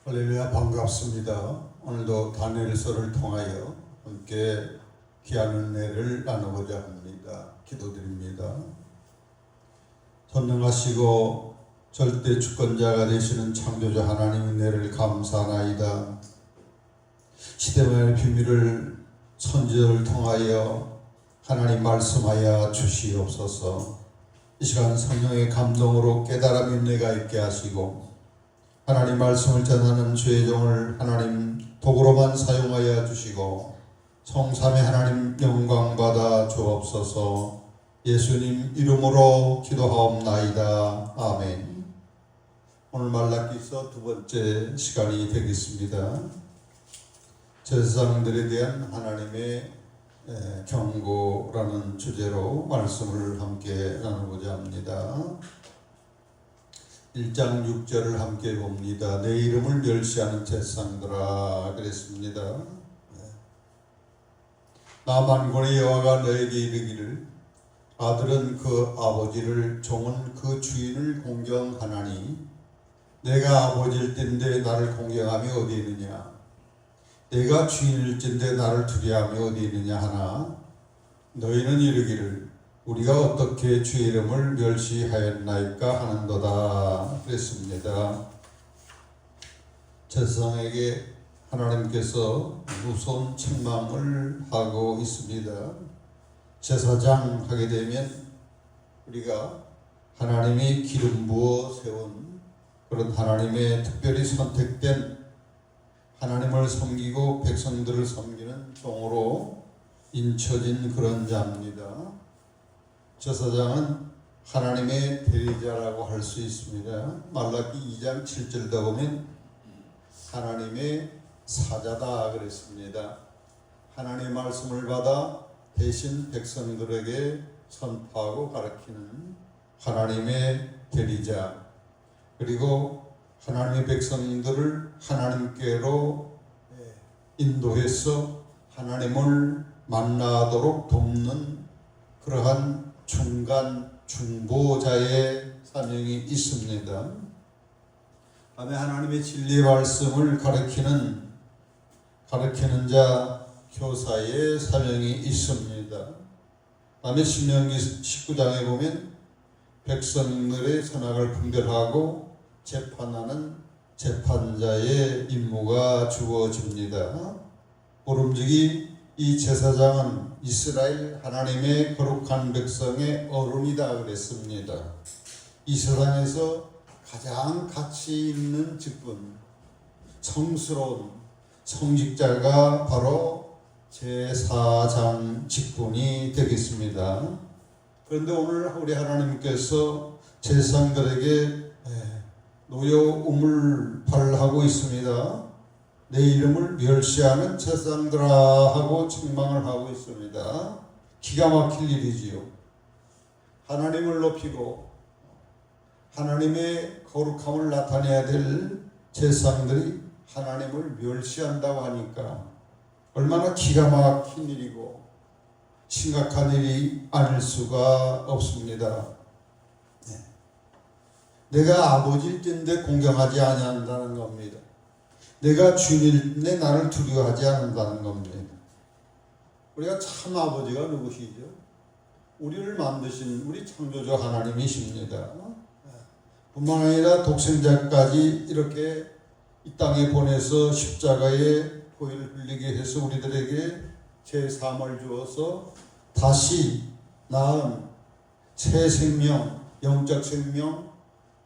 할렐루야, 반갑습니다. 오늘도 다니엘서를 통하여 함께 귀한 은혜를 나누고자 합니다. 기도드립니다. 전능하시고 절대 주권자가 되시는 창조주 하나님 은혜를 감사하나이다. 시대만의 비밀을 선지자를 통하여 하나님 말씀하여 주시옵소서. 이 시간 성령의 감동으로 깨달음이 은혜가 있게 하시고 하나님 말씀을 전하는 주의 종을 하나님 도구로만 사용하여 주시고 성삼위 하나님 영광 받아 주옵소서. 예수님 이름으로 기도하옵나이다. 아멘. 오늘 말라기서 두 번째 시간이 되겠습니다. 제사장들에 대한 하나님의 경고라는 주제로 말씀을 함께 나누고자 합니다. 1장 6절을 함께 봅니다. 내 이름을 멸시하는 제사장들아 그랬습니다. 나 만군의 여호와가 너에게 이르기를 아들은 그 아버지를 종은 그 주인을 공경하나니 내가 아버지일 텐데 나를 공경함이 어디 있느냐, 내가 주인일진데 나를 두려함이 어디 있느냐 하나 너희는 이르기를 우리가 어떻게 주의 이름을 멸시하였나이까 하는도다 그랬습니다. 제사장에게 하나님께서 무서운 책망을 하고 있습니다. 제사장 하게 되면 우리가 하나님이 기름 부어 세운 그런 하나님의 특별히 선택된 하나님을 섬기고 백성들을 섬기는 종으로 인쳐진 그런 자입니다. 제사장은 하나님의 대리자라고 할 수 있습니다. 말라기 2장 7절에 보면 하나님의 사자다 그랬습니다. 하나님의 말씀을 받아 대신 백성들에게 선포하고 가르치는 하나님의 대리자, 그리고 하나님의 백성들을 하나님께로 인도해서 하나님을 만나도록 돕는 그러한 중간 중보자의 사명이 있습니다. 다음에 하나님의 진리의 말씀을 가르치는 자 교사의 사명이 있습니다. 다음에 신명기 19장에 보면 백성들의 선악을 분별하고 재판하는 재판자의 임무가 주어집니다. 모름지기 이 제사장은 이스라엘 하나님의 거룩한 백성의 어른이다 그랬습니다. 이 세상에서 가장 가치 있는 직분, 성스러운 성직자가 바로 제사장 직분이 되겠습니다. 그런데 오늘 우리 하나님께서 제사장들에게 노여움을 하고 있습니다. 내 이름을 멸시하는 제사장들아 하고 책망을 하고 있습니다. 기가 막힐 일이지요. 하나님을 높이고 하나님의 거룩함을 나타내야 될 제사장들이 하나님을 멸시한다고 하니까 얼마나 기가 막힌 일이고 심각한 일이 아닐 수가 없습니다. 내가 아버지일진데 공경하지 아니한다는 겁니다. 내가 주인인데 나를 두려워하지 않는다는 겁니다. 우리가 참 아버지가 누구시죠? 우리를 만드신 우리 창조주 하나님이십니다. 뿐만 아니라 독생자까지 이렇게 이 땅에 보내서 십자가에 보혈을 흘리게 해서 우리들에게 제3을 주어서 다시 낳은 새 생명, 영적 생명,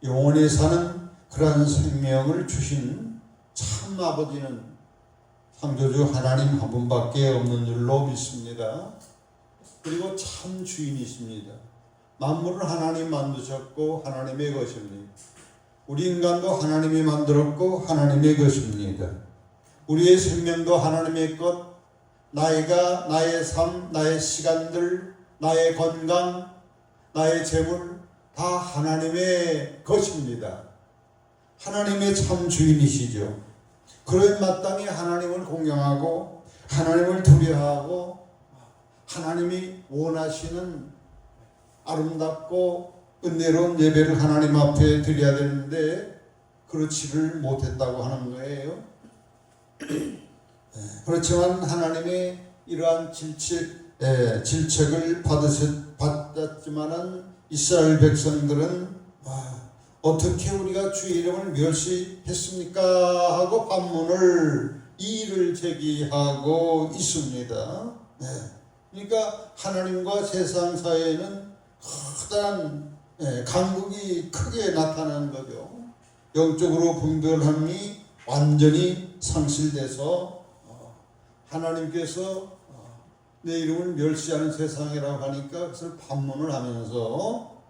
영원히 사는 그러한 생명을 주신 참 아버지는 창조주 하나님 한 분밖에 없는 줄로 믿습니다. 그리고 참 주인이십니다. 만물을 하나님 만드셨고 하나님의 것입니다. 우리 인간도 하나님이 만들었고 하나님의 것입니다. 우리의 생명도 하나님의 것, 나이가, 나의 삶, 나의 시간들, 나의 건강, 나의 재물 다 하나님의 것입니다. 하나님의 참 주인이시죠. 그런 마땅히 하나님을 공경하고 하나님을 두려워하고 하나님이 원하시는 아름답고 은혜로운 예배를 하나님 앞에 드려야 되는데 그렇지를 못했다고 하는 거예요. 그렇지만 하나님의 이러한 질책을 받았지만은 이스라엘 백성들은 어떻게 우리가 주의 이름을 멸시했습니까? 하고 반문을 이의를 제기하고 있습니다. 그러니까 하나님과 세상 사이에는 커다란 간극이 크게 나타나는 거죠. 영적으로 분별함이 완전히 상실돼서 하나님께서 내 이름을 멸시하는 세상이라고 하니까 그것을 반문을 하면서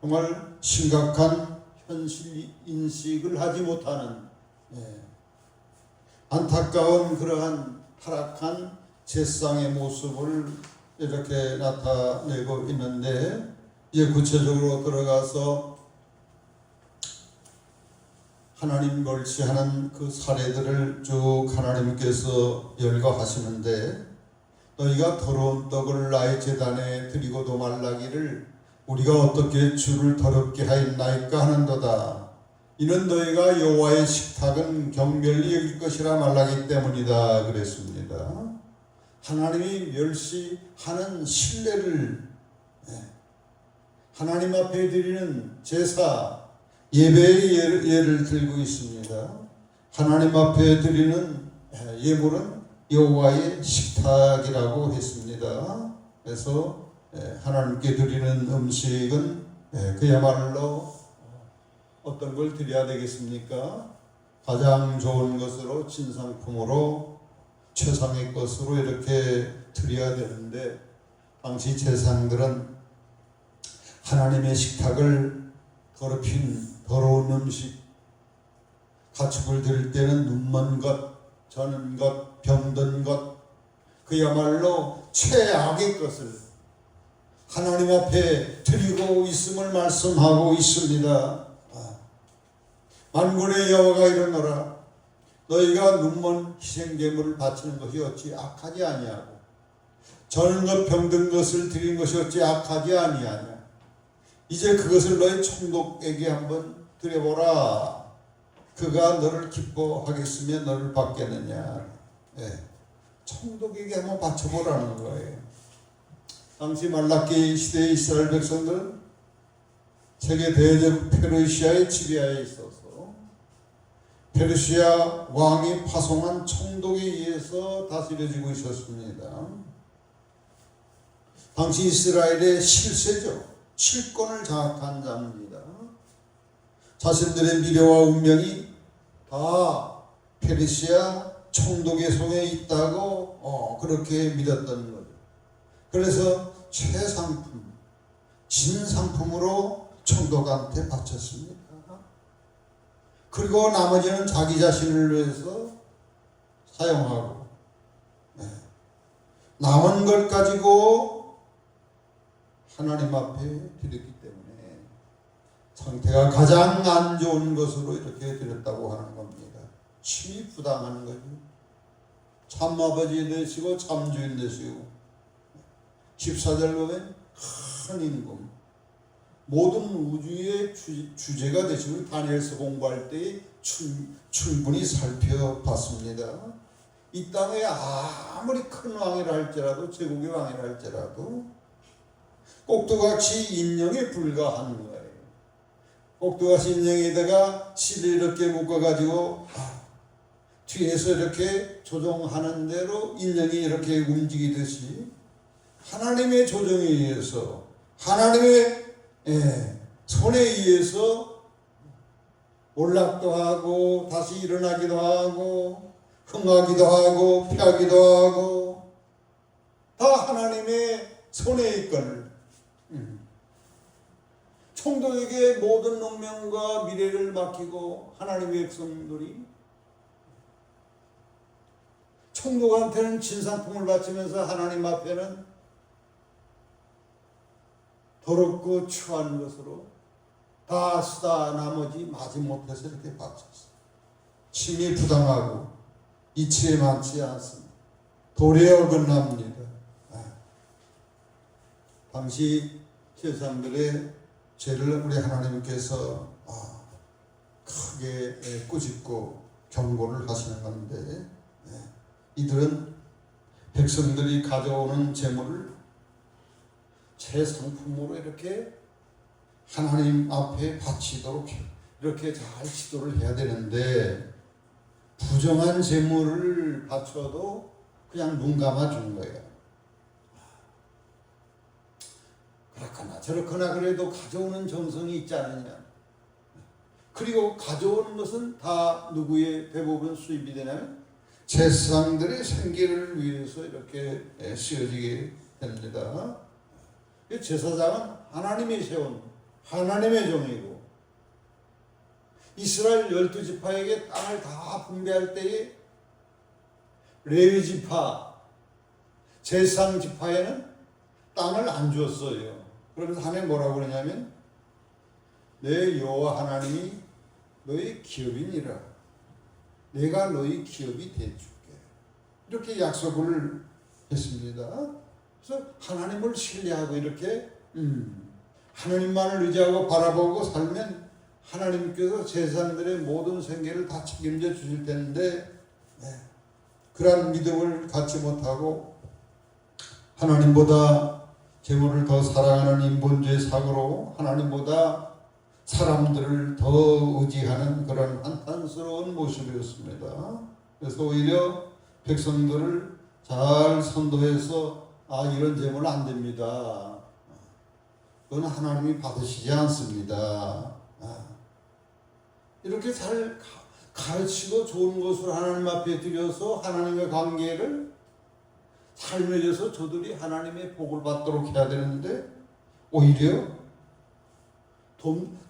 정말 심각한 현실 인식을 하지 못하는 안타까운 그러한 타락한 제상의 모습을 이렇게 나타내고 있는데, 이제 구체적으로 들어가서 하나님 멸시하는 그 사례들을 쭉 하나님께서 열거하시는데, 너희가 더러운 떡을 나의 제단에 드리고도 말라기를 우리가 어떻게 주를 더럽게 하였나이까 하는도다. 이는 너희가 여호와의 식탁은 경멸히 여길 것이라 말하기 때문이다 그랬습니다. 하나님이 멸시하는 신뢰를 하나님 앞에 드리는 제사 예배의 예를 들고 있습니다. 하나님 앞에 드리는 예물은 여호와의 식탁이라고 했습니다. 그래서 하나님께 드리는 음식은 그야말로 어떤 걸 드려야 되겠습니까? 가장 좋은 것으로, 진상품으로, 최상의 것으로 이렇게 드려야 되는데, 당시 제사장들은 하나님의 식탁을 더럽힌 더러운 음식, 가축을 드릴 때는 눈먼 것, 저는 것, 병든 것, 그야말로 최악의 것을 하나님 앞에 드리고 있음을 말씀하고 있습니다. 만군의 여호와가 이르노라. 너희가 눈먼 희생제물을 바치는 것이 어찌 악하지 아니하고 저는 것 병든 것을 드린 것이 어찌 악하지 아니하냐. 이제 그것을 너희 총독에게 한번 드려보라. 그가 너를 기뻐하겠으며 너를 받겠느냐. 총독에게 한번 바쳐보라는 거예요. 당시 말라기 시대의 이스라엘 백성들은 세계 대제국 페르시아의 지배하에 있어서 페르시아 왕이 파송한 총독에 의해서 다스려지고 있었습니다. 당시 이스라엘의 실세죠. 칠권을 장악한 자입니다. 자신들의 미래와 운명이 다 페르시아 총독의 손에 있다고 그렇게 믿었던 거죠. 그래서 최상품, 진상품으로 총독한테 바쳤습니다. 그리고 나머지는 자기 자신을 위해서 사용하고, 남은 걸 가지고 하나님 앞에 드렸기 때문에 상태가 가장 안 좋은 것으로 이렇게 드렸다고 하는 겁니다. 침이 부당한 거죠. 참 아버지 되시고 참 주인 되시고, 14절 보면 큰 임금, 모든 우주의 주제가 되시고 다니엘서 공부할 때 충분히 살펴봤습니다. 이 땅에 아무리 큰 왕이라 할지라도, 제국의 왕이라 할지라도 꼭두같이 인형에 불과한 거예요. 꼭두같이 인형에다가 실을 이렇게 묶어가지고 뒤에서 이렇게 조종하는 대로 인형이 이렇게 움직이듯이 하나님의 조정에 의해서, 하나님의 손에 의해서 올락도 하고 다시 일어나기도 하고 흥하기도 하고 피하기도 하고, 다 하나님의 손에 있거늘 총독에게 모든 운명과 미래를 맡기고 하나님의 백성들이 총독한테는 진상품을 바치면서 하나님 앞에는 더럽고 추한 것으로 다 쓰다 나머지 마지못해서 이렇게 바쳤어요. 침이 부당하고 이치에 많지 않습니다. 도리에 어긋납니다. 당시 세상들의 죄를 우리 하나님께서 크게 꾸짖고 경고를 하시는 건데, 이들은 백성들이 가져오는 재물을 제 상품으로 이렇게 하나님 앞에 바치도록 이렇게 잘 지도를 해야 되는데, 부정한 재물을 바쳐도 그냥 눈 감아주는 거예요. 그렇거나 저렇거나 그래도 가져오는 정성이 있지 않느냐. 그리고 가져오는 것은 다 누구의 대부분 수입이 되냐면 제사장들의 생계를 위해서 이렇게 쓰여지게 됩니다. 제사장은 하나님이 세운 하나님의 종이고, 이스라엘 12지파에게 땅을 다 분배할 때에 레위 지파, 제사장 지파에는 땅을 안 주었어요. 그러면서 하나님 뭐라고 그러냐면 내 여호와 하나님이 너희 기업이니라. 내가 너희 기업이 되줄게. 이렇게 약속을 했습니다. 그래서 하나님을 신뢰하고 이렇게 하나님만을 의지하고 바라보고 살면 하나님께서 제사장들의 모든 생계를 다 책임져 주실 텐데, 그러한 믿음을 갖지 못하고 하나님보다 재물을 더 사랑하는 인본주의 사고로 하나님보다 사람들을 더 의지하는 그런 한탄스러운 모습이었습니다. 그래서 오히려 백성들을 잘 선도해서 이런 재물은 안 됩니다. 그건 하나님이 받으시지 않습니다. 이렇게 잘 가르치고 좋은 것을 하나님 앞에 드려서 하나님의 관계를 잘 맺어서 저들이 하나님의 복을 받도록 해야 되는데, 오히려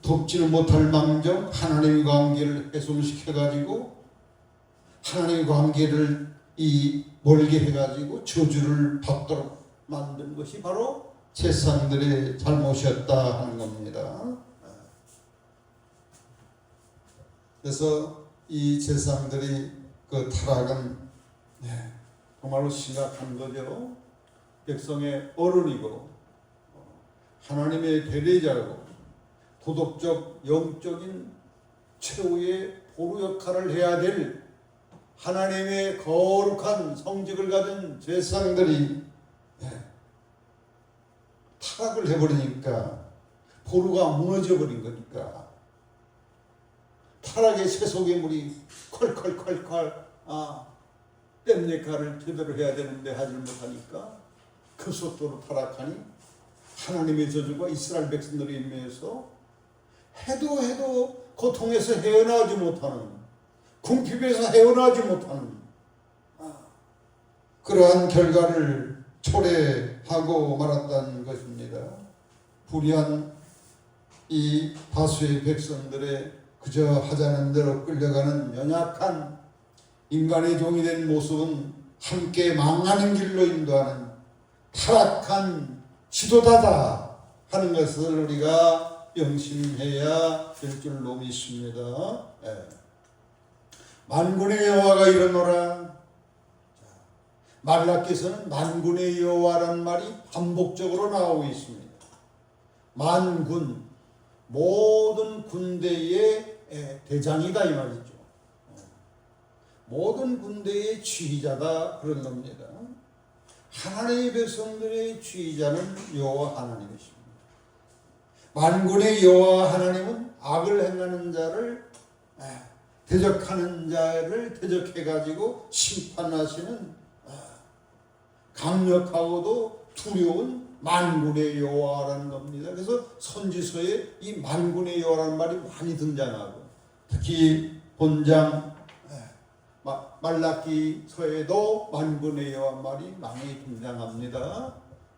돕지는 못할 망정 하나님의 관계를 훼손시켜가지고 하나님의 관계를 멀게 해가지고 저주를 받도록 만든 것이 바로 제사장들의 잘못이었다 하는 겁니다. 그래서 이 제사장들이 그 타락은 정말로 심각한 거죠. 백성의 어른이고 하나님의 대리자고 도덕적 영적인 최후의 보루 역할을 해야 될 하나님의 거룩한 성직을 가진 제사장들이 타락을 해버리니까 보루가 무너져 버린 거니까, 타락의 세속의 물이 콸콸콸콸 댐 역할을 제대로 해야 되는데 하지 못하니까 그 속도로 타락하니 하나님의 저주가 이스라엘 백성들의 인면에서 해도 고통에서 헤어나오지 못하는, 궁핍에서 헤어나오지 못하는 그러한 결과를 초래하고 말았다는 것입니다. 불의한 이 다수의 백성들의 그저 하자는 대로 끌려가는 연약한 인간의 종이 된 모습은 함께 망하는 길로 인도하는 타락한 지도자다 하는 것을 우리가 명심해야 될 줄로 믿습니다. 만군의 여호와가 이르노라. 말라기서는 만군의 여호와라는 말이 반복적으로 나오고 있습니다. 만군, 모든 군대의 대장이다 이 말이죠. 모든 군대의 지휘자다 그런 겁니다. 하나님의 백성들의 지휘자는 여호와 하나님이십니다. 만군의 여호와 하나님은 악을 행하는 자를 대적하는 자를 대적해가지고 심판하시는 강력하고도 두려운 만군의 여호와라는 겁니다. 그래서 선지서에 이 만군의 여호와라는 말이 많이 등장하고, 특히 본장 말라기서에도 만군의 여호와 말이 많이 등장합니다.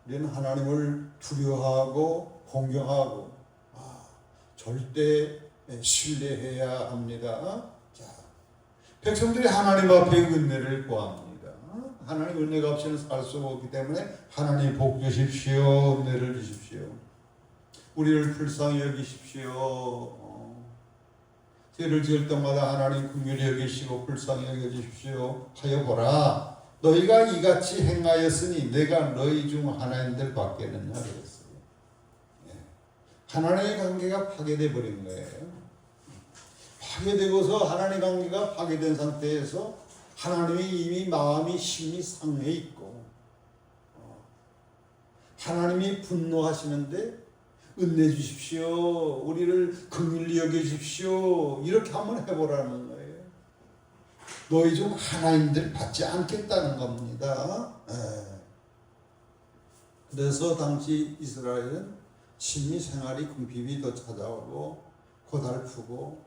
우리는 하나님을 두려워하고 공경하고 절대 신뢰해야 합니다. 자, 백성들이 하나님 앞에 은혜를 구합니다. 하나님 은혜가 없이는 살 수 없기 때문에 하나님 복 주십시오. 은혜를 주십시오. 우리를 불쌍히 여기십시오. 죄를 지을 때마다 하나님 긍휼히 여기시고 불쌍히 여겨주십시오 하여 보라. 너희가 이같이 행하였으니 내가 너희 중 하나님들 받겠느냐 그랬어요. 하나님의 관계가 파괴되어 버린 거예요. 파괴되고서 하나님 관계가 파괴된 상태에서 하나님이 이미 마음이 심히 상해 있고 하나님이 분노하시는데 은혜 주십시오. 우리를 긍휼히 여겨 주십시오. 이렇게 한번 해보라는 거예요. 너희 중 하나님들 받지 않겠다는 겁니다. 그래서 당시 이스라엘은 심히 생활이 궁핍이 더 찾아오고 고달프고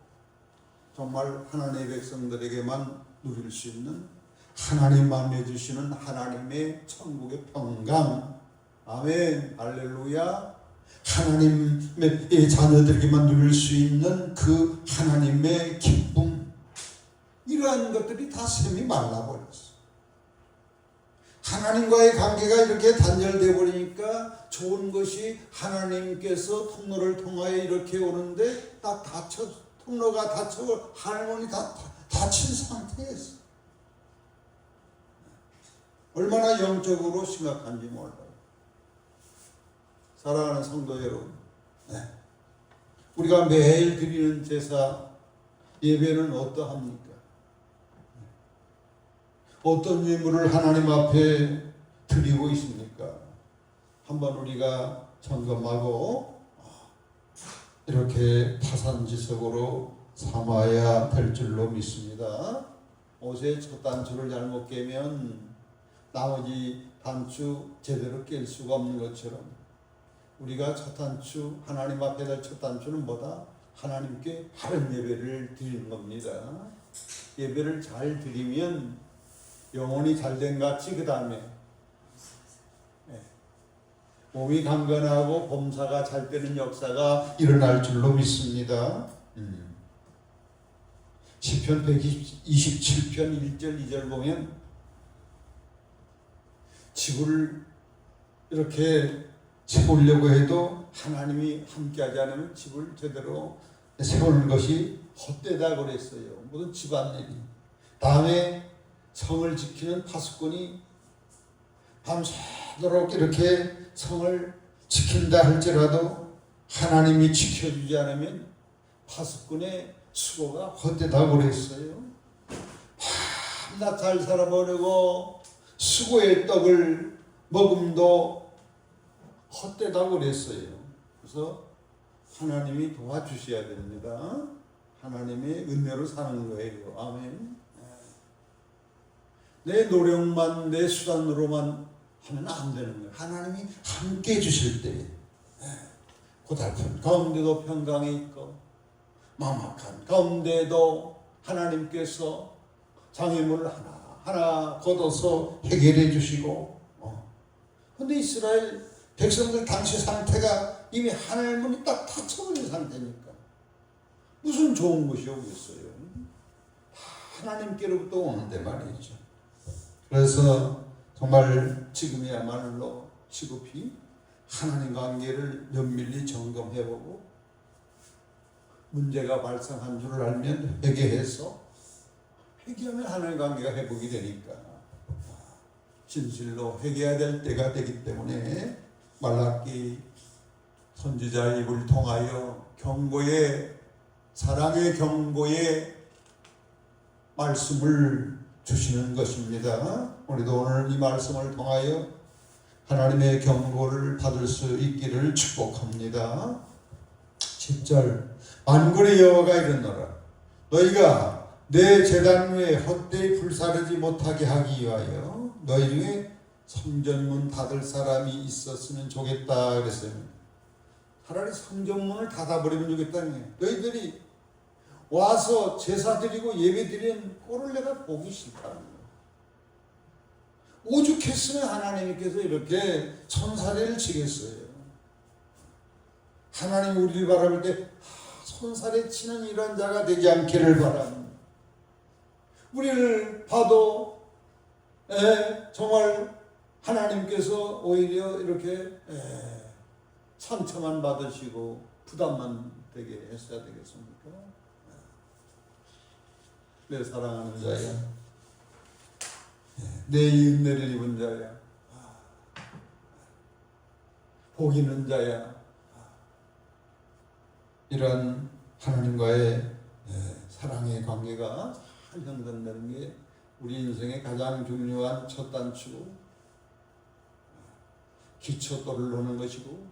정말 하나님의 백성들에게만 누릴 수 있는 하나님만 내주시는 하나님의 천국의 평강, 아멘, 할렐루야. 하나님의 자녀들에게만 누릴 수 있는 그 하나님의 기쁨, 이러한 것들이 다 샘이 말라버렸어. 하나님과의 관계가 이렇게 단절되어 버리니까 좋은 것이 하나님께서 통로를 통하여 이렇게 오는데 딱 통로가 닫혀 할머니 다 닫힌 상태였어. 얼마나 영적으로 심각한지 몰라요. 사랑하는 성도 여러분, 우리가 매일 드리는 제사 예배는 어떠합니까? 어떤 예물을 하나님 앞에 드리고 있습니까? 한번 우리가 점검하고 이렇게 파산지석으로 삼아야 될 줄로 믿습니다. 옷에 첫 단추를 잘못 깨면 나머지 단추 제대로 깰 수가 없는 것처럼 우리가 첫 단추, 하나님 앞에 될 첫 단추는 뭐다? 하나님께 바른 예배를 드리는 겁니다. 예배를 잘 드리면 영혼이 잘된 같이 그 다음에 몸이 강건하고 범사가 잘 되는 역사가 일어날 줄로 믿습니다. 시편 127편 1절 2절 보면 집을 이렇게 세우려고 해도 하나님이 함께하지 않으면 집을 제대로 세우는 것이 헛되다 그랬어요. 모든 집안일이. 다음에 성을 지키는 파수꾼이 밤새도록 이렇게 성을 지킨다 할지라도 하나님이 지켜주지 않으면 파수꾼의 수고가 헛되다고 그랬어요. 밤낮 잘 살아보려고 수고의 떡을 먹음도 헛되다고 그랬어요. 그래서 하나님이 도와주셔야 됩니다. 하나님의 은혜로 사는 거예요. 아멘. 내 노력만, 내 수단으로만 하면 안 되는 거예요. 하나님이 함께 해주실 때 고달픈 가운데도 평강이 있고 막막한 가운데도 하나님께서 장애물을 하나하나 걷어서 해결해 주시고 근데 이스라엘 백성들 당시 상태가 이미 하늘 문이 딱 닫혀버린 상태니까 무슨 좋은 것이 오겠어요. 하나님께로부터 오는데 말이죠. 그래서 정말 지금이야말로 시급히 하나님 관계를 면밀히 점검해보고 문제가 발생한 줄 알면 회개해서 회개하면 하나님 관계가 회복이 되니까 진실로 회개해야 될 때가 되기 때문에 말라기 선지자 입을 통하여 경고의 사랑의 경고의 말씀을 주시는 것입니다. 우리도 오늘 이 말씀을 통하여 하나님의 경고를 받을 수 있기를 축복합니다. 10절 만군의 여호와가 이르노라 너희가 내 제단 위에 헛되이 불사르지 못하게 하기 위하여 너희 중에 성전문 닫을 사람이 있었으면 좋겠다 그랬어요. 차라리 성전문을 닫아버리면 좋겠다는 거예요. 너희들이 와서 제사 드리고 예배 드리는 꼴을 내가 보기 싫다는 거예요. 오죽했으면 하나님께서 이렇게 천사례를 치겠어요. 하나님 우리를 바라볼 때 손살에 치는 이런 자가 되지 않기를 바랍니다. 우리를 봐도 정말 하나님께서 오히려 이렇게 상처만 받으시고 부담만 되게 했어야 되겠습니까? 내 사랑하는 자야, 내 은혜를 입은 자야, 복 있는 자야, 이런 하나님과의 사랑의 관계가 잘 형성되는 게 우리 인생의 가장 중요한 첫 단추고 기초돌을 놓는 것이고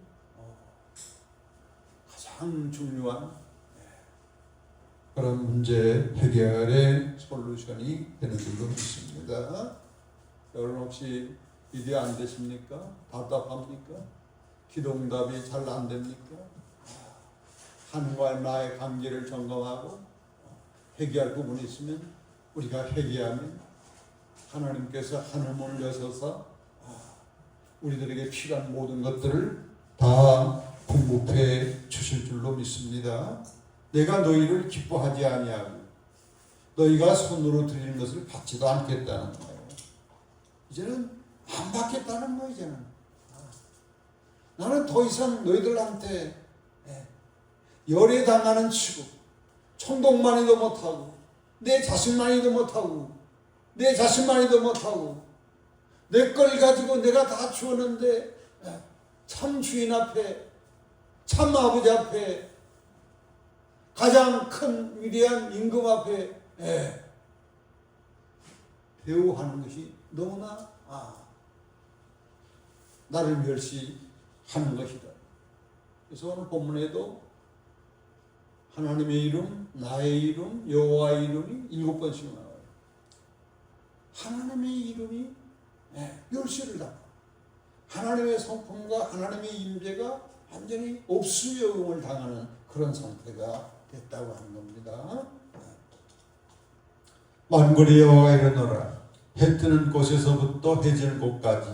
가장 중요한 그런 문제 해결의 솔루션이 되는 줄로 믿습니다. 여러분 혹시 이해 안 되십니까? 답답합니까? 기도응답이 잘 안 됩니까? 하나님과 나의 관계를 점검하고 회개할 부분이 있으면 우리가 회개하면 하나님께서 하늘문을 여셔서 우리들에게 필요한 모든 것들을 다 공급해 주실 줄로 믿습니다. 내가 너희를 기뻐하지 아니하고 너희가 손으로 드리는 것을 받지도 않겠다는 거예요. 이제는 안 받겠다는 거예요. 이제는 나는 더 이상 너희들한테 열애당하는 치고 총독만이도 못하고 내 자신만이도 못하고 내 자신만이도 못하고 내 걸 가지고 내가 다 주었는데 참 주인 앞에 참 아버지 앞에 가장 큰 위대한 임금 앞에 배우하는 것이 너무나 나를 멸시하는 것이다. 그래서 오늘 본문에도 하나님의 이름, 나의 이름, 여호와의 이름이 7번씩 나와요. 하나님의 이름이 멸시를 당하고 하나님의 성품과 하나님의 임재가 완전히 없으여움을 당하는 그런 상태가 됐다고 하는 겁니다. 만군의 여호와가 이르노라 해 뜨는 곳에서부터 해 지는 곳까지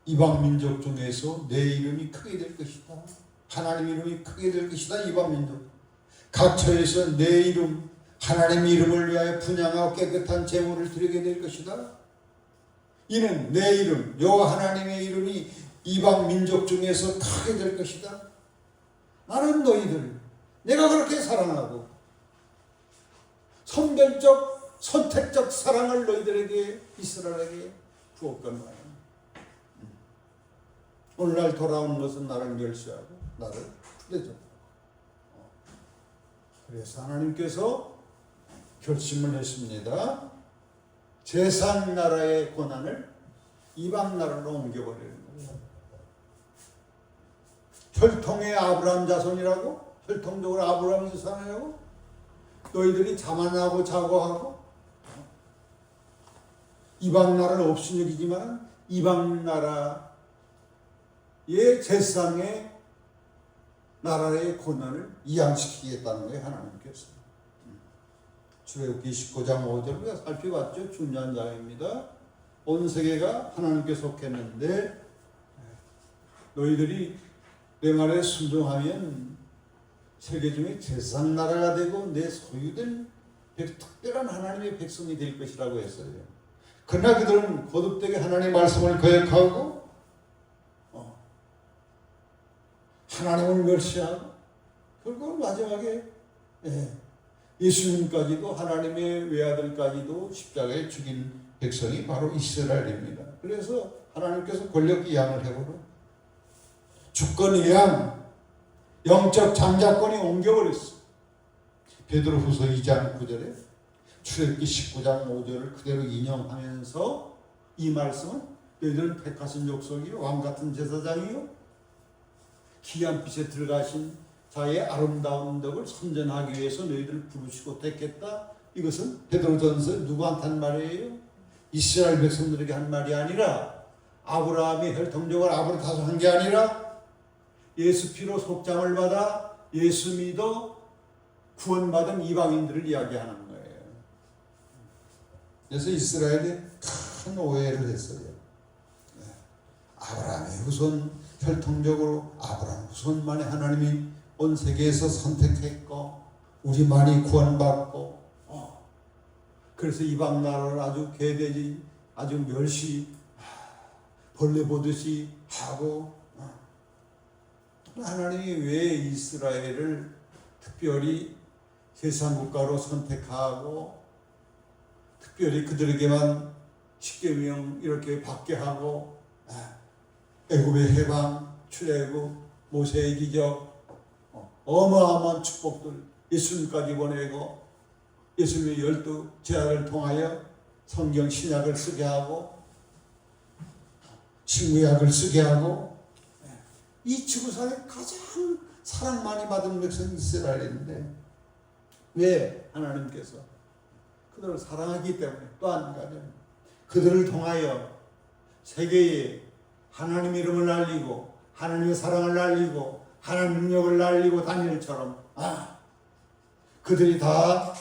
이방 민족 중에서 내 이름이 크게 될 것이다. 하나님 이름이 크게 될 것이다. 이방 민족 각 처에서 내 이름 하나님의 이름을 위하여 분향하고 깨끗한 제물을 드리게 될 것이다. 이는 내 이름 여호와 하나님의 이름이 이방 민족 중에서 크게 될 것이다. 나는 너희들 내가 그렇게 사랑하고 선별적 선택적 사랑을 너희들에게 이스라엘에게 부었거든. 오늘날 돌아오는 것은 나를 멸시하고 나를 부대죠. 그래서 하나님께서 결심을 했습니다. 제삼 나라의 권한을 이방 나라로 옮겨버리는 거예요. 혈통의 아브라함 자손이라고 혈통적으로 아브라함 자손이라고 너희들이 자만하고 자고하고 이방 나라는 없인 일이지만 이방 나라의 제상의 나라의 권한을 이양시키겠다는 거예요. 하나님께서. 출애굽기 19장 5절 우리가 살펴봤죠. 중요한 장입니다. 온 세계가 하나님께 속했는데 너희들이 내 말에 순종하면 세계 중에 제상 나라가 되고 내 소유된 특별한 하나님의 백성이 될 것이라고 했어요. 그러나 그들은 거듭되게 하나님의 말씀을 거역하고 하나님을 멸시하고 결국 마지막에 예수님까지도 하나님의 외아들까지도 십자가에 죽인 백성이 바로 이스라엘입니다. 그래서 하나님께서 권력 이양을 해버려 주권 이양 영적 장자권이 옮겨버렸어. 베드로후서 2장 9절에 출애굽기 19장 5절을 그대로 인용하면서 이 말씀은 너희들은 택하신 족속이요 왕같은 제사장이요 기한 빛에 들어가신 자의 아름다운 덕을 선전하기 위해서 너희들을 부르시고 택했다. 이것은 베드로전서 누구한테 한 말이에요? 이스라엘 백성들에게 한 말이 아니라 아브라함이 혈통적으로 아브라함 다소 한 게 아니라 예수 피로 속장을 받아 예수 믿어 구원받은 이방인들을 이야기하는 거예요. 그래서 이스라엘이 큰 오해를 했어요. 아브라함의 후손 혈통적으로 아브라함 후손만이 하나님이 온 세계에서 선택했고 우리만이 구원받고 그래서 이방 나라를 아주 개돼지 아주 멸시 벌레 보듯이 하고 하나님이 왜 이스라엘을 특별히 제3국가로 선택하고 특별히 그들에게만 십계명 이렇게 받게 하고 애굽의 해방, 출애굽, 모세의 기적, 어마어마한 축복들 예수님까지 보내고 예수님의 12 제자를 통하여 성경 신약을 쓰게 하고 신구약을 쓰게 하고 이 지구상에 가장 사랑 많이 받은 백성이 이스라엘인데 왜 하나님께서 그들을 사랑하기 때문에 또 한 가지 그들을 통하여 세계에 하나님 이름을 날리고 하나님의 사랑을 날리고 하나님 능력을 날리고 다니엘처럼 그들이 다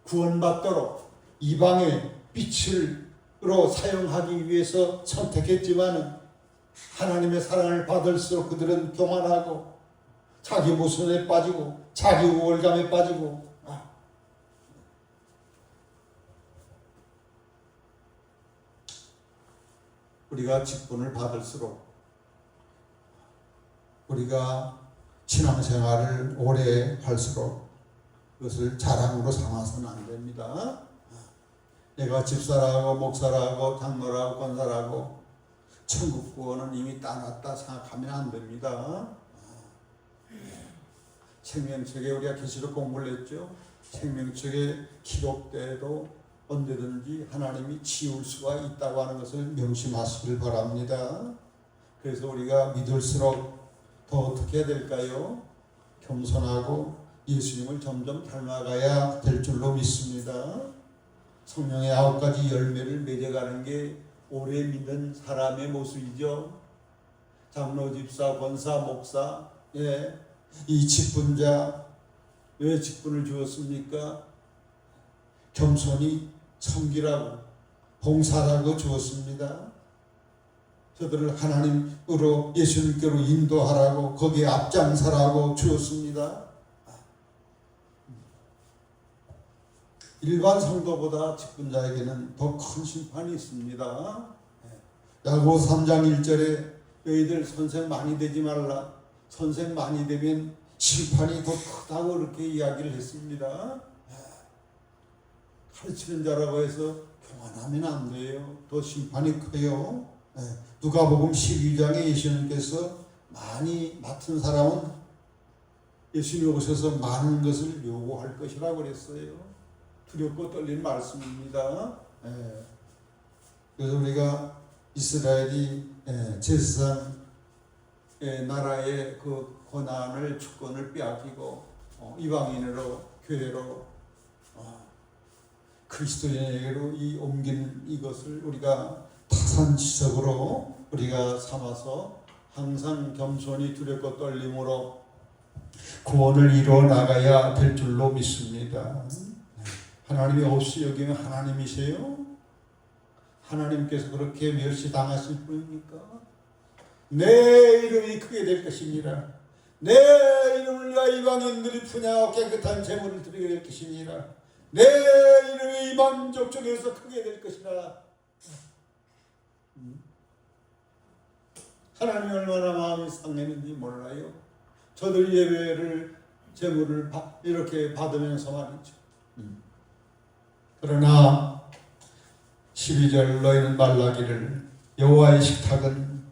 구원받도록 이방의 빛으로 사용하기 위해서 선택했지만은 하나님의 사랑을 받을수록 그들은 교만하고 자기 모순에 빠지고 자기 우월감에 빠지고 우리가 직분을 받을수록 우리가 신앙생활을 오래 할수록 그것을 자랑으로 삼아서는 안 됩니다. 내가 집사라고 목사라고 장로라고 권사라고 천국 구원은 이미 따놨다 생각하면 안 됩니다. 생명책에 우리가 계시록 공부를 했죠. 생명책에 기록돼도 언제든지 하나님이 지울 수가 있다고 하는 것을 명심하시길 바랍니다. 그래서 우리가 믿을수록 더 어떻게 해야 될까요? 겸손하고 예수님을 점점 닮아가야 될 줄로 믿습니다. 성령의 9가지 열매를 맺어가는 게 오래 믿는 사람의 모습이죠. 장로, 집사, 권사, 목사, 이 직분자 왜 직분을 주었습니까? 겸손히 섬기라고 봉사라고 주었습니다. 저들을 하나님으로 예수님께로 인도하라고 거기에 앞장서라고 주었습니다. 일반 성도보다 직분자에게는 더 큰 심판이 있습니다. 야고보서 3장 1절에 너희들 선생 많이 되지 말라. 선생 많이 되면 심판이 더 크다고 그렇게 이야기를 했습니다. 가르치는 자라고 해서 교만하면 안 돼요. 더 심판이 커요. 누가복음 12장에 예수님께서 많이 맡은 사람은 예수님이 오셔서 많은 것을 요구할 것이라고 그랬어요. 두렵고 떨리는 말씀입니다. 그래서 우리가 이스라엘이 제사장 나라의 그 권한을 주권을 빼앗기고 이방인으로 교회로 그리스도인에게로 이 옮긴 이것을 우리가 타산지석으로 우리가 삼아서 항상 겸손히 두렵고 떨림으로 구원을 이루어 나가야 될 줄로 믿습니다. 하나님이 없이 여기면 하나님이세요? 하나님께서 그렇게 멸시당하실 뿐입니까? 내 이름이 크게 될 것이니라. 내 이름을 위하여 이방인들이 푸냐고 깨끗한 제물을 드리게 될 것이니라. 내 이름이 이방 족속에서 크게 될 것이라. 하나님이 얼마나 마음이 상했는지 몰라요. 저들 예배를 제물을 이렇게 받으면서 말이죠. 그러나 12절 너희는 말라기를 여호와의 식탁은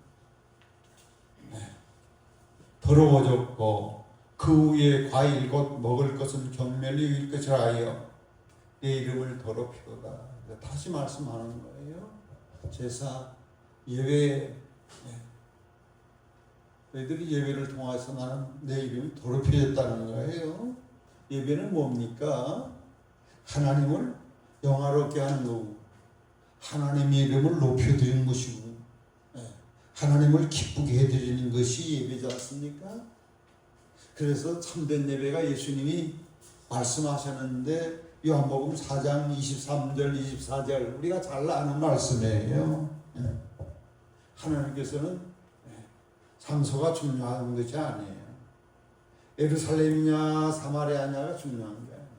더러워졌고 그 위에 과일 곧 먹을 것은 경멸이 일 것이라 하여 내 이름을 더럽히도다. 다시 말씀하는 거예요. 제사 예배 너희들이 예배를 통해서 나는 내 이름이 더럽혀졌다는 거예요. 예배는 뭡니까? 하나님을 영화롭게 하는 거고 하나님의 이름을 높여드리는 것이고 하나님을 기쁘게 해드리는 것이 예배지 않습니까? 그래서 참된 예배가 예수님이 말씀하셨는데 요한복음 4장 23절 24절 우리가 잘 아는 말씀이에요. 하나님께서는 장소가 중요한 것이 아니에요. 예루살렘이냐 사마리아냐가 중요한 게 아니에요.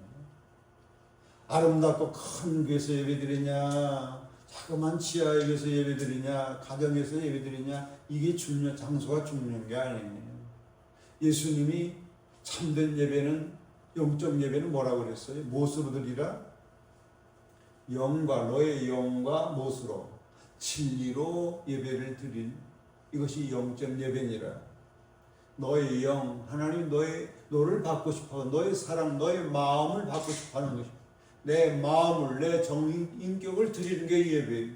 아름답고 큰 교회에서 예배드리냐 자그만 지하에서 예배드리냐 가정에서 예배드리냐 이게 장소가 중요한 게 아니에요. 예수님이 참된 예배는 영적 예배는 뭐라고 그랬어요? 무엇으로 드리라? 영과 너의 영과 무엇으로? 진리로 예배를 드린 이것이 영적 예배니라. 너의 영 하나님 너를 받고 싶어 너의 사랑 너의 마음을 받고 싶어 하는 것이 내 마음을, 내 인격을 드리는 게 예배예요.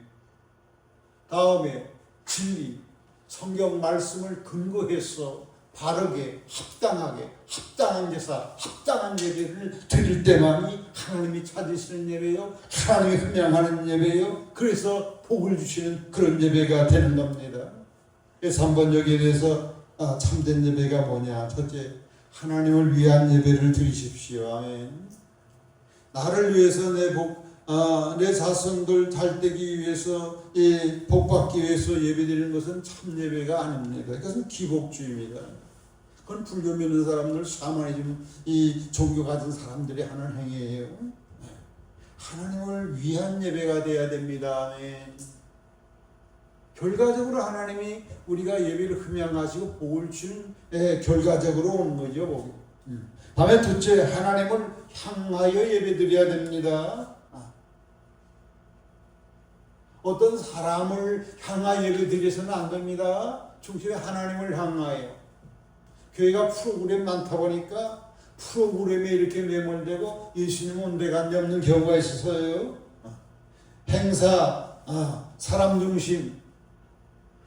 다음에 진리, 성경 말씀을 근거해서 바르게, 합당하게, 합당한 제사, 합당한 예배를 드릴 때만이 하나님이 찾으시는 예배요, 하나님이 흠양하는 예배요, 그래서 복을 주시는 그런 예배가 되는 겁니다. 그래서 한번 여기에 대해서 참된 예배가 뭐냐. 첫째, 하나님을 위한 예배를 드리십시오. 아멘. 나를 위해서 내 자손들 잘되기 위해서, 복받기 위해서 예배드리는 것은 참 예배가 아닙니다. 그것은 기복주의입니다. 그건 불교 믿는 사람들, 샤머니즘 이 종교 가진 사람들이 하는 행위예요. 하나님을 위한 예배가 돼야 됩니다. 아멘. 결과적으로 하나님이 우리가 예배를 흠양하시고 복을 주는 결과적으로 오는 거죠. 다음에 둘째, 하나님을 향하여 예배드려야 됩니다. 어떤 사람을 향하여 예배드려서는 안 됩니다. 중심에 하나님을 향하여. 교회가 프로그램 많다 보니까 프로그램에 이렇게 매몰되고 예수님 온데간데 없는 경우가 있어서요. 행사, 사람 중심,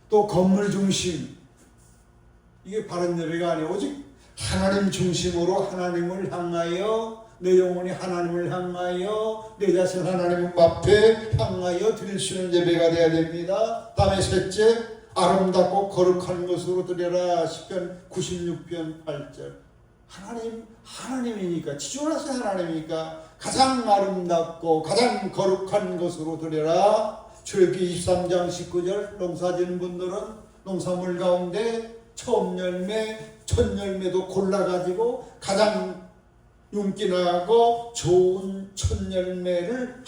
또 건물 중심, 이게 바른 예배가 아니에요. 오직 하나님 중심으로 하나님을 향하여, 내 영혼이 하나님을 향하여, 내 자신 하나님 앞에 향하여 드릴 수 있는 예배가 되어야 됩니다. 다음에 셋째, 아름답고 거룩한 것으로 드려라. 시편 96편 8절. 하나님이니까, 지존하신 하나님이니까 가장 아름답고 가장 거룩한 것으로 드려라. 출애굽기 23장 19절. 농사지는 분들은 농산물 가운데 처음 열매, 첫 열매도 골라가지고 가장 윤기나고 좋은 첫 열매를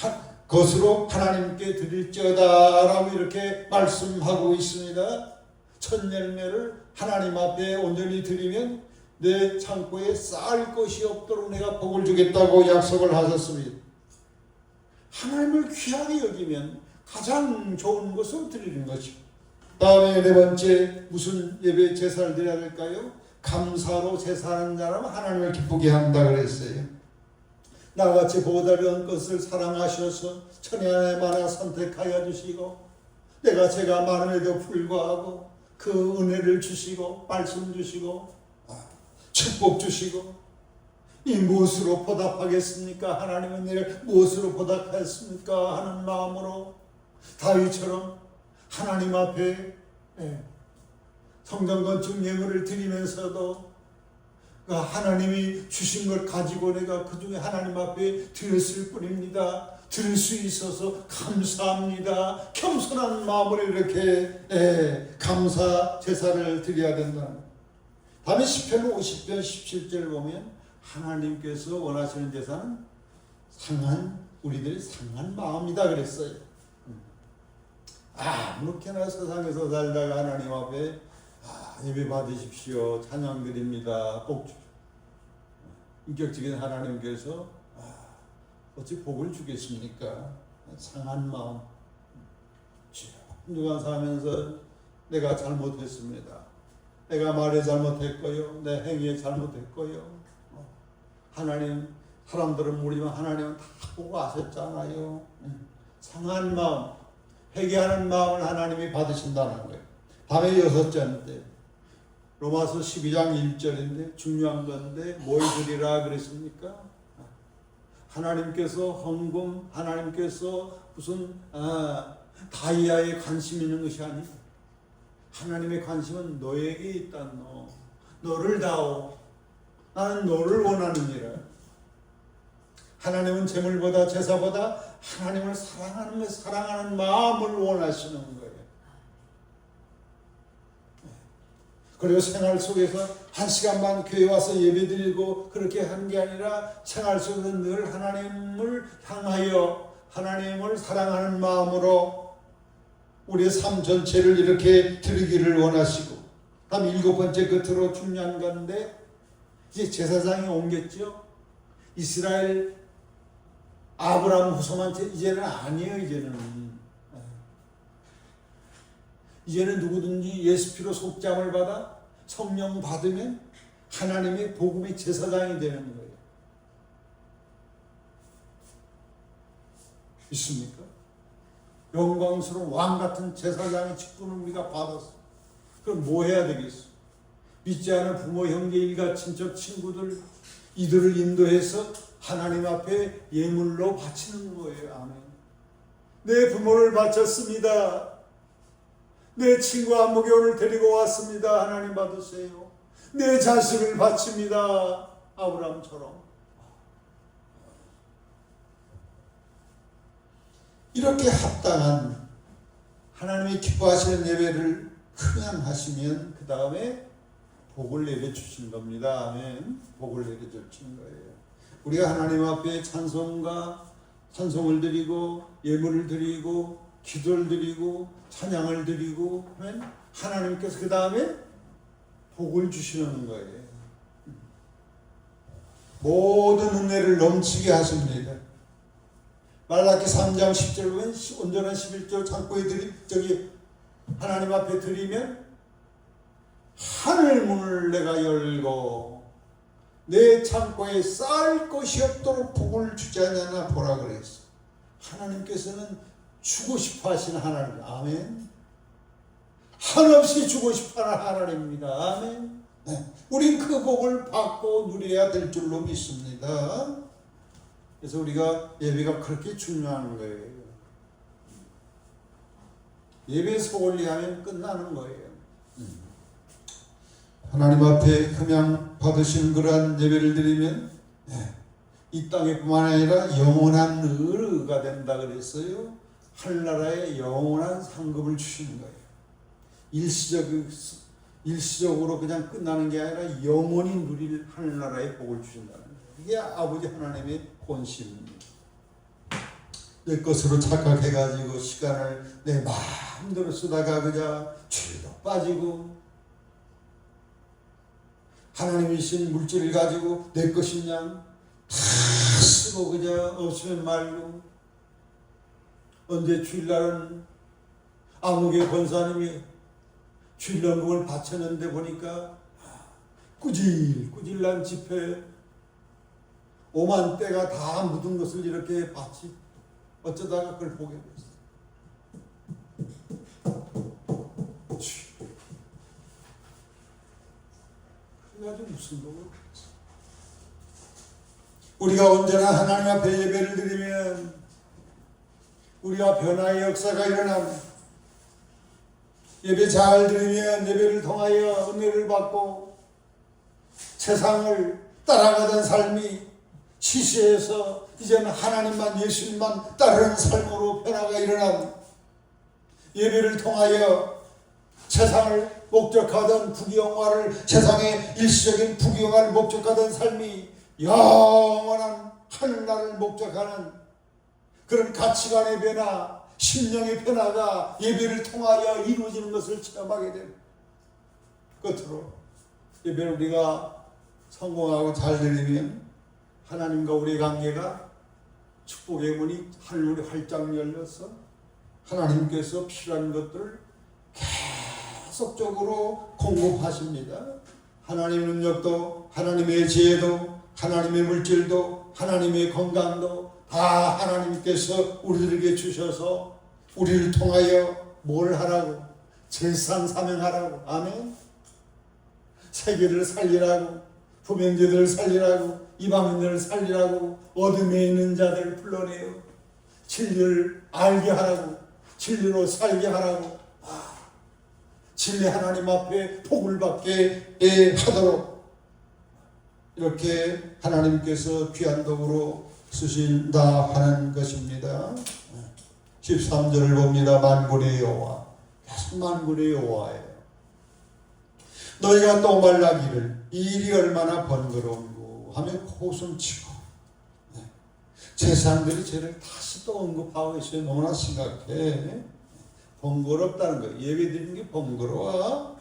것으로 하나님께 드릴지어다 라고 이렇게 말씀하고 있습니다. 첫 열매를 하나님 앞에 온전히 드리면 내 창고에 쌓을 것이 없도록 내가 복을 주겠다고 약속을 하셨습니다. 하나님을 귀하게 여기면 가장 좋은 것을 드리는 거죠. 다음에 네 번째, 무슨 예배 제사를 드려야 될까요? 감사로 제사하는 자라면 하나님을 기쁘게 한다 그랬어요. 나같이 보다른 것을 사랑하셔서 천의 하나의 만화 선택하여 주시고, 제가 많음에도 불구하고 그 은혜를 주시고 말씀 주시고 축복 주시고, 이 무엇으로 보답하겠습니까? 하나님은 내가 무엇으로 보답하겠습니까? 하는 마음으로 다윗처럼 하나님 앞에 성전 건축 예물을 드리면서도 하나님이 주신 걸 가지고 내가 그 중에 하나님 앞에 드렸을 뿐입니다. 드릴 수 있어서 감사합니다. 겸손한 마음으로 이렇게 감사 제사를 드려야 된다. 다음에 시편 50편 17절 보면 하나님께서 원하시는 제사는 우리들이 상한 마음이다 그랬어요. 아무렇게나 세상에서 살다가 하나님 앞에 예배 받으십시오, 찬양 드립니다, 복 주십시오. 인격적인 하나님께서 어찌 복을 주겠습니까? 상한 마음. 한주간 살면서 내가 잘못했습니다. 내가 말에 잘못했고요, 내 행위에 잘못했고요. 하나님, 사람들은 모르지만 하나님은 다 보고 아셨잖아요. 상한 마음, 회개하는 마음을 하나님이 받으신다는 거예요. 다음에 여섯째, 로마서 12장 1절인데 중요한 건데 뭘 드리라 그랬습니까? 하나님께서 헌금, 하나님께서 무슨 다이아에 관심 있는 것이 아니에요. 하나님의 관심은 너에게 있다. 너를 다오. 나는 너를 원하느니라. 하나님은 재물보다 제사보다 하나님을 사랑하는 마음을 원하시는 거예요. 그리고 생활 속에서 1시간만 교회 와서 예배드리고 그렇게 한 게 아니라 생활 속에서 늘 하나님을 향하여 하나님을 사랑하는 마음으로 우리의 삶 전체를 이렇게 드리기를 원하시고, 다음 7번째 끝으로 중요한 건데 이제 제사장이 옮겼죠. 이스라엘 아브라함 후손한테 이제는 아니에요. 이제는 누구든지 예수 피로 속죄함을 받아 성령 받으면 하나님의 복음의 제사장이 되는 거예요. 있습니까? 영광스러운 왕 같은 제사장의 직분을 우리가 받았어. 그럼 뭐 해야 되겠어? 믿지 않은 부모, 형제, 일가, 친척, 친구들 이들을 인도해서 하나님 앞에 예물로 바치는 거예요. 아멘. 내 부모를 바쳤습니다. 내 친구 안목교를 데리고 왔습니다. 하나님 받으세요. 내 자식을 바칩니다. 아브라함처럼. 이렇게 합당한 하나님이 기뻐하시는 예배를 흥양하시면 그 다음에 복을 내려주신 겁니다. 아멘. 복을 내려주신 거예요. 우리가 하나님 앞에 찬송을 드리고 예물을 드리고 기도를 드리고 찬양을 드리고 하면 하나님께서 그 다음에 복을 주시는 거예요. 모든 은혜를 넘치게 하십니다. 말라기 3장 10절 보면 온전한 11조 창고에 하나님 앞에 드리면 하늘 문을 내가 열고 내 창고에 쌓을 것이 없도록 복을 주지 않냐나 보라 그랬어. 하나님께서는 주고 싶어 하시는 하나님. 아멘. 한없이 주고 싶어 하는 하나님입니다. 아멘. 네. 우린 그 복을 받고 누려야 될 줄로 믿습니다. 그래서 우리가 예배가 그렇게 중요한 거예요. 예배에서 복을 이하면 끝나는 거예요. 하나님 앞에 흠양 받으신 그러한 예배를 드리면 이 땅에뿐만 아니라 영원한 의가 된다 그랬어요. 하늘나라에 영원한 상급을 주시는 거예요. 일시적으로 그냥 끝나는 게 아니라 영원히 누릴 하늘나라의 복을 주신다는 거예요. 이게 아버지 하나님의 권심입니다. 내 것으로 착각해가지고 시간을 내 마음대로 쓰다가 그냥 죄도 빠지고 하나님이신 물질을 가지고 내 것인 양 다 쓰고 그냥 없으면 말고 언제 주일날은 암흑의 권사님이 주일연금을 바쳤는데 보니까 꾸질꾸질난 집회 5만 대가 다 묻은 것을 이렇게 봤지. 어쩌다가 그걸 보게 됐어. 그래가지고 무슨 복을 받지? 우리가 언제나 하나님 앞에 예배를 드리면 우리가 변화의 역사가 일어납니다. 예배 잘 드리면 예배를 통하여 은혜를 받고 세상을 따라가던 삶이 시시해서 이제는 하나님만 예수님만 따르는 삶으로 변화가 일어납니다. 예배를 통하여 세상을 목적하던 부귀영화를 세상의 일시적인 부귀영화를 목적하던 삶이 영원한 하늘나라를 목적하는 그런 가치관의 변화, 심령의 변화가 예배를 통하여 이루어지는 것을 체험하게 됩니다. 끝으로 예배를 우리가 성공하고 잘 드리면 하나님과 우리의 관계가 축복의 문이 하늘문이 활짝 열려서 하나님께서 필요한 것들을 계속적으로 공급하십니다. 하나님의 능력도 하나님의 지혜도 하나님의 물질도 하나님의 건강도 다 하나님께서 우리들에게 주셔서 우리를 통하여 뭘 하라고? 제상 사명하라고. 아멘. 세계를 살리라고, 부명제들을 살리라고, 이방인들을 살리라고, 어둠에 있는 자들을 불러내요. 진리를 알게 하라고, 진리로 살게 하라고, 진리 하나님 앞에 복을 받게 하도록 이렇게 하나님께서 귀한 도구로 쓰신다 하는 것입니다. 13절을 봅니다. 만군의 여호와. 만군의 여호와예요. 너희가 또 말하기를 이 일이 얼마나 번거로운고 하며 코숨치고 제사장들이 죄를 다시 또 언급하고 있어요. 너무나 심각해. 번거롭다는 거예요. 예배 드리는 게 번거로워.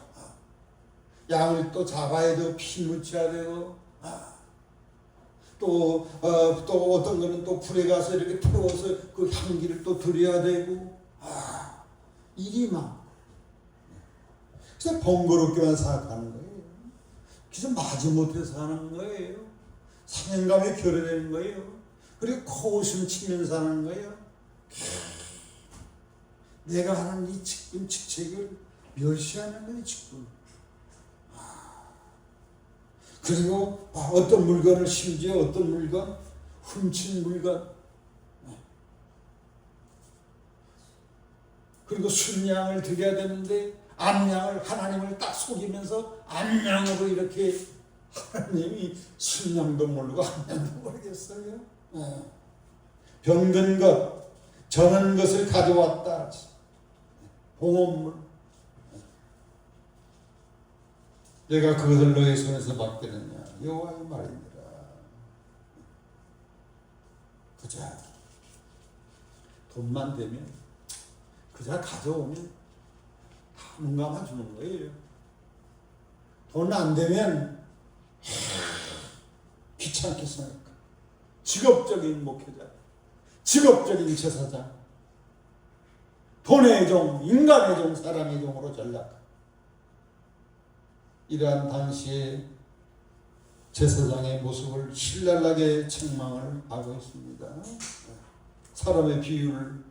양을 또 잡아야 되고 피 묻혀야 되고 또 어떤 거는 또 불에 가서 이렇게 태워서 그 향기를 또 드려야 되고 일이 많고 그래서 번거롭게만 생각하는 거예요. 그래서 마지못해서 하는 거예요. 사명감에 결여되는 거예요. 그리고 코웃음 치면서 하는 거예요. 내가 하는 이 직분, 직책을 멸시하는 거예요, 직분. 그리고 어떤 물건을, 심지어 어떤 물건, 훔친 물건, 그리고 순양을 드려야 되는데 암양을, 하나님을 딱 속이면서 암양으로 이렇게, 하나님이 순양도 모르고 암양도 모르겠어요. 병든 것, 정한 것을 가져왔다. 봉헌물. 내가 그것을 너의 손에서 받겠느냐. 여호와의 말이니라. 그자 돈만 되면, 그자 가져오면 다 눈 감아주는 거예요. 돈 안 되면 귀찮게 생각하. 직업적인 목회자, 직업적인 제사장, 돈의 종, 인간의 종, 사람의 종으로 전락하. 이러한 당시의 제사장의 모습을 신랄하게 책망을 하고 있습니다. 사람의 비유를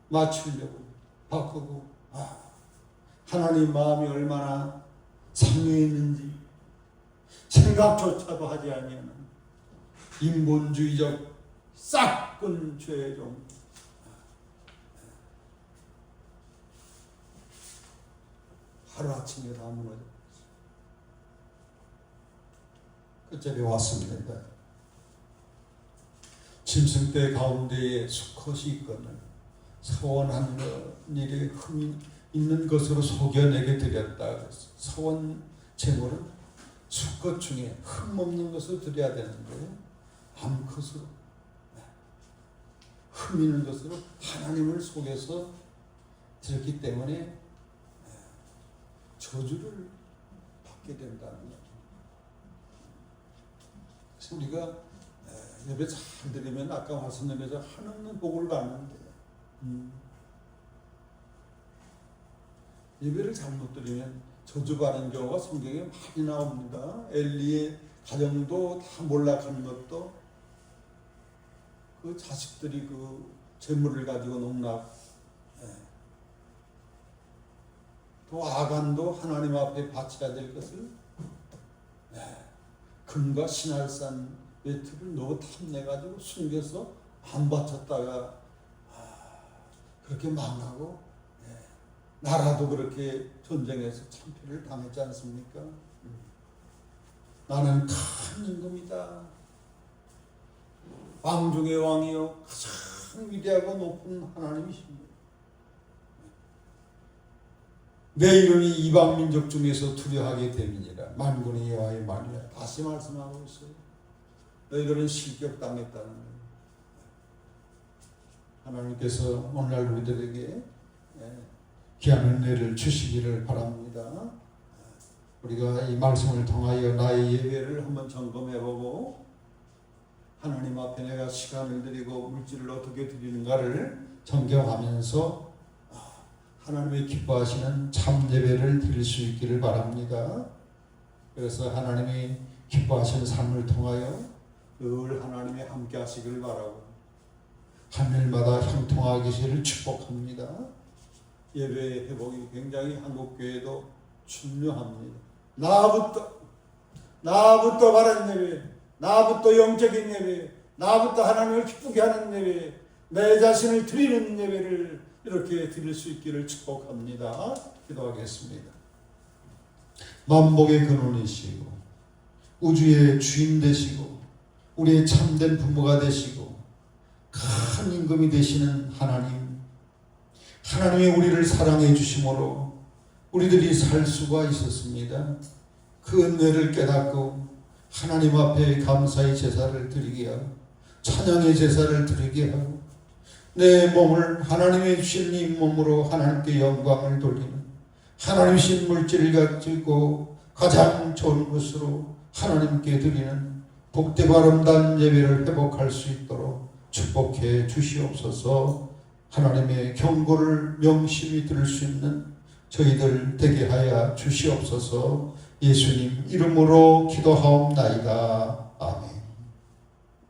맞추려고 바꾸고, 하나님 마음이 얼마나 상해있는지 생각조차도 하지 아니하는 인본주의적 싹군 죄종. 하루아침에 다 무너져. 끝자리에 왔습니다. 짐승떼 가운데에 수컷이 있거늘 서원한 일에 흠이 있는 것으로 속여내게 드렸다. 서원 제물은 수컷 중에 흠 없는 것을 드려야 되는데 암컷으로, 흠 있는 것으로 하나님을 속여서 드렸기 때문에 저주를 받게 된다는 거죠. 그래서 우리가 예배 잘 드리면 아까 말씀드린 한없는 복을 받는데, 예배를 잘못 드리면 저주받는 경우가 성경에 많이 나옵니다. 엘리의 가정도 다 몰락한 것도 그 자식들이 그 재물을 가지고 농락, 또 아간도 하나님 앞에 바쳐야 될 것을 금과 신할산 외투를 너무 탐내가지고 숨겨서 안 바쳤다가 그렇게 망하고, 나라도 그렇게 전쟁에서 참패를 당했지 않습니까? 나는 큰 임금이다. 왕 중의 왕이요 가장 위대하고 높은 하나님이십니다. 내 이름이 이방 민족 중에서 투려하게 됨이니라. 만군의 여호와의 말이라. 다시 말씀하고 있어요. 너희들은 실격당했다는 거예요. 하나님께서 오늘날 우리들에게 귀한 은혜를 주시기를 바랍니다. 우리가 이 말씀을 통하여 나의 예배를 한번 점검해보고, 하나님 앞에 내가 시간을 드리고 물질을 어떻게 드리는가를 점검하면서 하나님의 기뻐하시는 참 예배를 드릴 수 있기를 바랍니다. 그래서 하나님이 기뻐하시는 삶을 통하여 늘 하나님이 함께 하시기를 바라고, 하늘마다 형통하기를 축복합니다. 예배의 회복이 굉장히 한국교회도 중요합니다. 나부터 바른 예배, 나부터 영적인 예배, 나부터 하나님을 기쁘게 하는 예배, 내 자신을 드리는 예배를 이렇게 드릴 수 있기를 축복합니다. 기도하겠습니다. 만복의 근원이시고 우주의 주인 되시고 우리의 참된 부모가 되시고 큰 임금이 되시는 하나님이 우리를 사랑해 주심으로 우리들이 살 수가 있었습니다. 그 은혜를 깨닫고 하나님 앞에 감사의 제사를 드리게 하고 찬양의 제사를 드리게 하고 내 몸을 하나님의 주신 이 몸으로 하나님께 영광을 돌리는, 하나님 신 물질을 가지고 가장 좋은 것으로 하나님께 드리는 복되고 아름다운 예배를 회복할 수 있도록 축복해 주시옵소서. 하나님의 경고를 명심히 들을 수 있는 저희들 되게 하여 주시옵소서. 예수님 이름으로 기도하옵나이다.